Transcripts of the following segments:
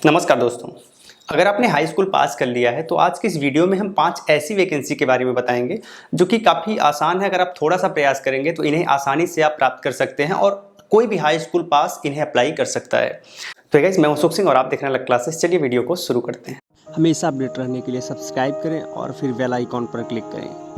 नमस्कार दोस्तों, अगर आपने हाई स्कूल पास कर लिया है तो आज की इस वीडियो में हम 5 ऐसी वैकेंसी के बारे में बताएंगे जो कि काफ़ी आसान है। अगर आप थोड़ा सा प्रयास करेंगे तो इन्हें आसानी से आप प्राप्त कर सकते हैं और कोई भी हाई स्कूल पास इन्हें अप्लाई कर सकता है। तो गाइस, मैं हूं सुख सिंह और आप देख रहे हैं अलग क्लासेस। चलिए वीडियो को शुरू करते हैं। हमेशा अपडेट रहने के लिए सब्सक्राइब करें और फिर बेल आइकॉन पर क्लिक करें।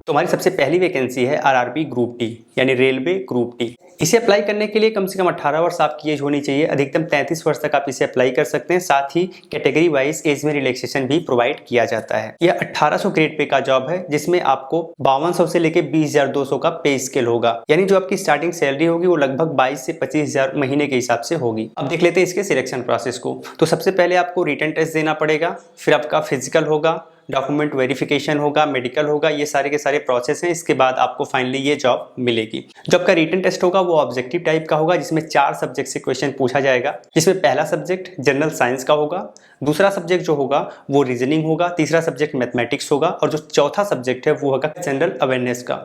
तो हमारी सबसे पहली वैकेंसी है आरआरबी ग्रुप डी यानी रेलवे ग्रुप डी। इसे अप्लाई करने के लिए कम से कम 18 वर्ष आपकी एज होनी चाहिए। अधिकतम 33 वर्ष तक आप इसे अप्लाई कर सकते हैं। साथ ही कैटेगरी वाइज एज में रिलैक्सेशन भी प्रोवाइड किया जाता है। यह 1800 ग्रेड पे का जॉब है जिसमें आपको 5200 से लेके 20,200 का पे स्केल होगा। यानी जो आपकी स्टार्टिंग सैलरी होगी वो लगभग 22 से 25,000 महीने के हिसाब से होगी। अब देख लेते हैं इसके सिलेक्शन प्रोसेस को। तो सबसे पहले आपको रिटन टेस्ट देना पड़ेगा, फिर आपका फिजिकल होगा, डॉक्यूमेंट वेरिफिकेशन होगा, मेडिकल होगा, ये सारे के सारे प्रोसेस हैं। इसके बाद आपको फाइनली ये जॉब मिलेगी। जो आपका रिटन टेस्ट होगा वो ऑब्जेक्टिव टाइप का होगा जिसमें 4 सब्जेक्ट से क्वेश्चन पूछा जाएगा। जिसमें पहला सब्जेक्ट जनरल साइंस का होगा, दूसरा सब्जेक्ट जो होगा वो रीजनिंग होगा, तीसरा सब्जेक्ट मैथमेटिक्स होगा और जो चौथा सब्जेक्ट है वो होगा जनरल अवेयरनेस का।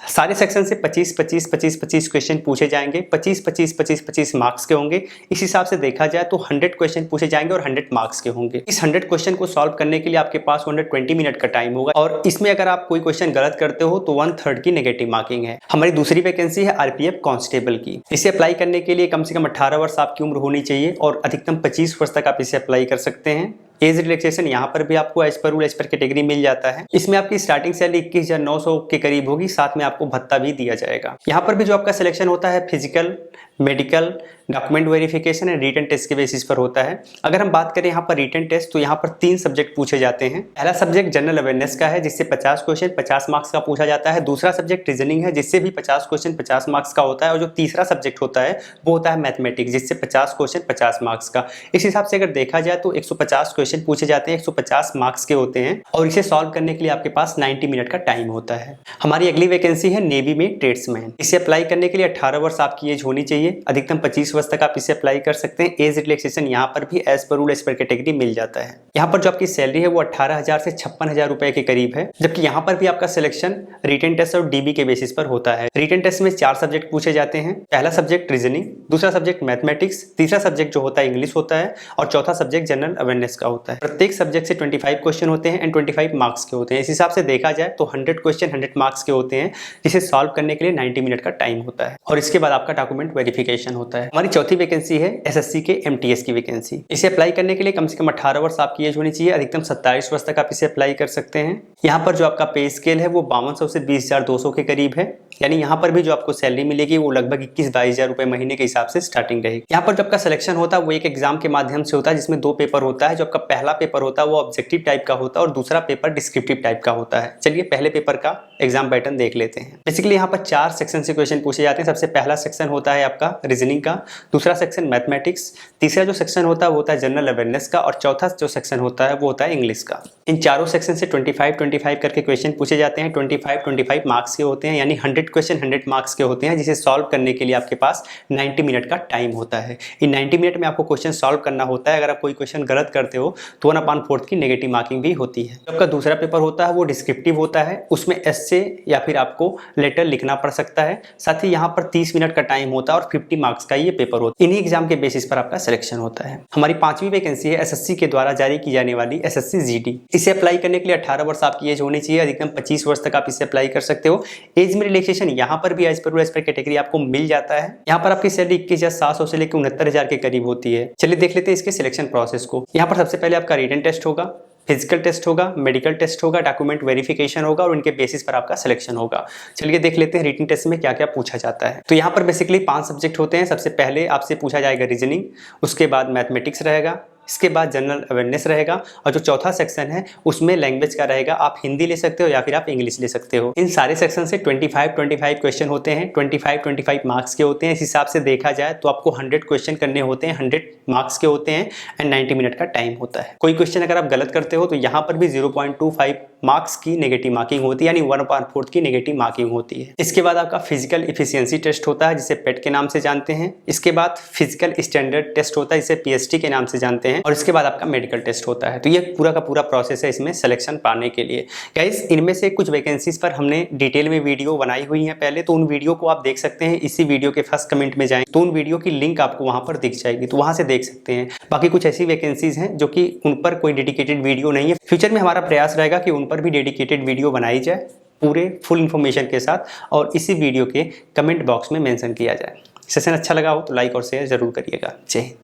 सारे सेक्शन से 25 क्वेश्चन पूछे जाएंगे। 25 मार्क्स के होंगे। इस हिसाब से देखा जाए तो 100 क्वेश्चन पूछे जाएंगे और 100 मार्क्स के होंगे। इस 100 क्वेश्चन को सॉल्व करने के लिए आपके पास 120 मिनट का टाइम होगा और इसमें अगर आप कोई क्वेश्चन गलत करते हो तो 1/3 की नेगेटिव मार्किंग है। हमारी दूसरी वैकेंसी है आरपीएफ कांस्टेबल की। इसे अप्लाई करने के लिए कम से कम 18 वर्ष आपकी उम्र होनी चाहिए और अधिकतम 25 वर्ष तक आप इसे अप्लाई कर सकते हैं। एज रिलैक्सेशन यहाँ पर भी आपको as per rule as per category मिल जाता है। इसमें आपकी स्टार्टिंग सैलरी 21,900 के करीब होगी। साथ में आपको भत्ता भी दिया जाएगा। यहाँ पर भी जो आपका सिलेक्शन होता है physical, medical, document verification and written test के बेसिस पर होता है। अगर हम बात करें यहाँ पर रिटन टेस्ट तो यहाँ पर 3 सब्जेक्ट पूछे जाते हैं। पहला सब्जेक्ट जनरल अवेयरनेस का है जिससे 50 क्वेश्चन 50 मार्क्स का पूछा जाता है। दूसरा सब्जेक्ट रीजनिंग है जिससे भी 50 क्वेश्चन 50 मार्क्स का होता है और जो तीसरा सब्जेक्ट होता है वो होता है मैथमेटिक्स जिससे 50 क्वेश्चन 50 मार्क्स का। इस हिसाब से अगर देखा जाए तो 150 क्वेश्चन पूछे जाते हैं, 150 मार्क्स के होते हैं और इसे सॉल्व करने के लिए आपके पास 90 मिनट का टाइम होता है। हमारी अगली वैकेंसी है नेवी में ट्रेड्समैन। इसे अप्लाई करने के लिए 18 वर्ष आपकी एज होनी चाहिए। अधिकतम 25 वर्ष तक आप इसे अप्लाई कर सकते हैं। एज रिलैक्सेशन यहाँ पर भी as per rule as per category मिल जाता है। यहाँ पर जो आपकी सैलरी है वो 18,000 से 56,000 रुपए के करीब है। जबकि यहाँ पर भी आपका सिलेक्शन रिटन टेस्ट और डीबी के बेसिस पर होता है। रिटन टेस्ट में 4 सब्जेक्ट पूछे जाते हैं। पहला सब्जेक्ट रीजनिंग, दूसरा सब्जेक्ट मैथमेटिक्स, तीसरा सब्जेक्ट जो होता है इंग्लिश होता है और चौथा सब्जेक्ट जनरल अवेयरनेस का होता है। प्रत्येक सब्जेक्ट से 25 क्वेश्चन होते हैं एंड 25 मार्क्स के होते हैं। इस हिसाब से देखा जाए तो 100 क्वेश्चन 100 मार्क्स के होते हैं जिसे सॉल्व करने के लिए 90 मिनट का टाइम होता है और इसके बाद आपका डॉक्यूमेंट वेरिफिकेशन होता है। हमारी चौथी वैकेंसी है एसएससी के एमटीएस की वैकेंसी। इसे अप्लाई करने के लिए कम से कम 18 वर्ष आपकी एज होनी चाहिए। अधिकतम 27 वर्ष तक आप इसे अप्लाई कर सकते हैं। यहाँ पर जो आपका पे स्केल है वो 5200 से 20,200 के करीब है। यानी यहाँ पर भी जो आपको सैलरी मिलेगी वो लगभग 21-22,000 रुपए महीने के हिसाब से स्टार्टिंग रहेगी। यहाँ पर जो आपका सिलेक्शन होता है वो एक एग्जाम के माध्यम से होता है जिसमें 2 पेपर होता है। जो आपका पहला पेपर होता है वो ऑब्जेक्टिव टाइप का होता है और दूसरा पेपर डिस्क्रिप्टिव टाइप का होता है। चलिए पहले पेपर का एग्जाम पैटर्न देख लेते हैं। बेसिकली यहाँ पर 4 सेक्शन से क्वेश्चन पूछे जाते हैं। सबसे पहला सेक्शन होता है आपका रीजनिंग का, दूसरा सेक्शन मैथमेटिक्स, तीसरा जो सेक्शन होता है वो होता है जनरल अवेयरनेस का और चौथा जो सेक्शन होता है वो होता है इंग्लिश का। इन चारों सेक्शन से 25 करके क्वेश्चन पूछे जाते हैं। 25 मार्क्स के होते हैं यानी 100 क्वेश्चन 100 मार्क्स के होते हैं जिसे सॉल्व करने के लिए आपके पास 90 मिनट का टाइम होता है। इन 90 मिनट में आपको क्वेश्चन सॉल्व करना होता है। अगर आप कोई क्वेश्चन गलत करते हो तो 1/4 की नेगेटिव मार्किंग भी होती है। आपका दूसरा पेपर होता है वो डिस्क्रिप्टिव होता है। उसमें एस्से या फिर आपको लेटर लिखना पड़ सकता है। साथ ही यहाँ पर 30 मिनट का टाइम होता है और 50 मार्क्स का ये पेपर होता है। इन्हीं एग्जाम के बेसिस पर आपका सिलेक्शन होता है। हमारी 5वीं वैकेंसी है एसएससी के द्वारा जारी की जाने वाली एसएससी जीडी। इसे अप्लाई करने के लिए 18 वर्ष आपकी एज होनी चाहिए। अधिकतम 25 वर्ष तक आप इसे अप्लाई कर सकते हो। एज में रिलैक्सेशन यहाँ पर भी एज पर कैटेगरी आपको मिल जाता है। यहाँ पर आपकी सैलरी 21,700 से लेकर 69,000 के करीब होती है। चलिए देख लेते हैं इसके सिलेक्शन प्रोसेस को। यहाँ पर सबसे पहले आपका रिटन टेस्ट होगा, फिजिकल टेस्ट होगा, मेडिकल टेस्ट होगा, डॉक्यूमेंट वेरिफिकेशन होगा और उनके बेसिस पर आपका सिलेक्शन होगा। चलिए देख लेते हैं रिटन टेस्ट में क्या क्या पूछा जाता है। तो यहाँ पर बेसिकली 5 सब्जेक्ट होते हैं। सबसे पहले आपसे पूछा जाएगा रीजनिंग, उसके बाद मैथमेटिक्स रहेगा, इसके बाद जनरल अवेयरनेस रहेगा और जो चौथा सेक्शन है उसमें लैंग्वेज का रहेगा। आप हिंदी ले सकते हो या फिर आप इंग्लिश ले सकते हो। इन सारे सेक्शन से 25 क्वेश्चन होते हैं। 25 मार्क्स के होते हैं। इस हिसाब से देखा जाए तो आपको 100 क्वेश्चन करने होते हैं, 100 मार्क्स के होते हैं एंड 90 मिनट का टाइम होता है। कोई क्वेश्चन अगर आप गलत करते हो तो यहाँ पर भी 0.25 मार्क्स की नेगेटिव मार्किंग होती है यानी 1/4 की नेगेटिव मार्किंग होती है। इसके बाद आपका फिजिकल इफिशियंसी टेस्ट होता है जिसे पेट के नाम से जानते हैं। इसके बाद फिजिकल स्टैंडर्ड टेस्ट होता है जिसे पीएसटी के नाम से जानते हैं। हैं और इसके बाद आपका मेडिकल टेस्ट होता है। तो ये पूरा का पूरा प्रोसेस है इसमें सिलेक्शन पाने के लिए। गाइस इनमें से कुछ वैकेंसीज पर हमने डिटेल में वीडियो बनाई हुई है पहले, तो उन वीडियो को आप देख सकते हैं। इसी वीडियो के फर्स्ट कमेंट में जाएं तो उन वीडियो की लिंक आपको वहां पर दिख जाएगी, तो वहां से देख सकते हैं। बाकी कुछ ऐसी वैकेंसीज हैं जो कि उन पर कोई डेडिकेटेड वीडियो नहीं है। फ्यूचर में हमारा प्रयास रहेगा कि उन पर भी डेडिकेटेड वीडियो बनाई जाए पूरे फुल इन्फॉर्मेशन के साथ, और इसी वीडियो के कमेंट बॉक्स में मेंशन किया जाए। सेशन अच्छा लगा हो तो लाइक और शेयर जरूर करिएगा। जय हिंद।